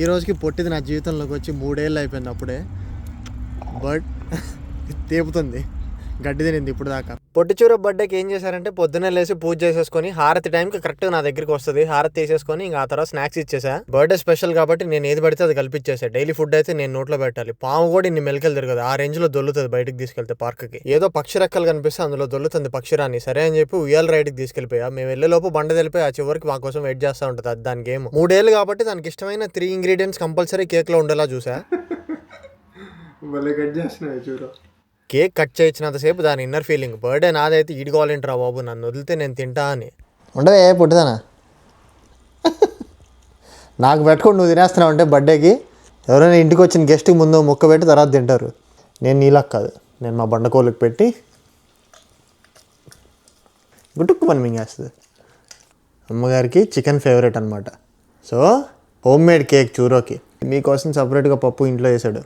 ఈ రోజుకి పొట్టిది నా జీవితంలోకి వచ్చి 3 ఏళ్ళు అయిపోయింది అప్పుడే. బట్ తేపుతుంది, గడ్డి తినింది ఇప్పుడు దాకా. పొట్టిచూర బర్త్డేకి ఏం చేశారంటే పొద్దున్నే లేసి పూజ చేసేసుకొని హారతి టైంకి కరెక్ట్గా నా దగ్గరికి వస్తుంది. హారతి తీసేసుకొని ఇంకా ఆ తర్వాత స్నాక్స్ ఇచ్చేసా. బర్త్డే స్పెషల్ కాబట్టి నేను ఏది పడితే అది కల్పించేసా. డైలీ ఫుడ్ అయితే నేను నోట్లో పెట్టాలి. పాము కూడా ఇన్ని మెలికలు తిరగదు, ఆ రేంజ్ లో దొల్లుతుంది బయటకు తీసుకెళ్తే. పార్క్కి ఏదో పక్షి రెక్కలు కనిపిస్తే అందులో దొల్లుతుంది పక్షిరాన్ని. సరే అని చెప్పి ఉయ్యాల రైడ్కి తీసుకెళ్లిపోయా. మేము వెళ్ళే లోపు బండ తెలిపోయి ఆ చివరికి మా కోసం వెయిట్ చేస్తూ ఉంటుంది. అది దాని గేమ్. 3 ఏళ్ళు కాబట్టి దానికి ఇష్టమైన 3 ఇంగ్రీడియంట్స్ కంపల్సరీ కేక్ లో ఉండేలా చూసా. కేక్ కట్ చేయించినంతసేపు దాని ఇన్నర్ ఫీలింగ్, బర్త్డే నాదైతే ఈడుకోవాలంటరా బాబు, నన్ను వదిలితే నేను తింటా అని. ఉండవే పుట్టిదానా, నాకు పెట్టుకొని నువ్వు తినేస్తున్నావు అంటే బర్త్డేకి ఎవరైనా ఇంటికి వచ్చిన గెస్ట్కి ముందు ముక్క పెట్టి తర్వాత తింటారు. నేను నీళ్ళకి కాదు, నేను మా బండకోళ్ళకి పెట్టి గుట్టుక్కు పని మింగేస్తుంది. అమ్మగారికి చికెన్ ఫేవరెట్ అనమాట. సో హోమ్ మేడ్ కేక్ చూరోకి మీకోసం సపరేట్గా పప్పు ఇంట్లో వేసాడు.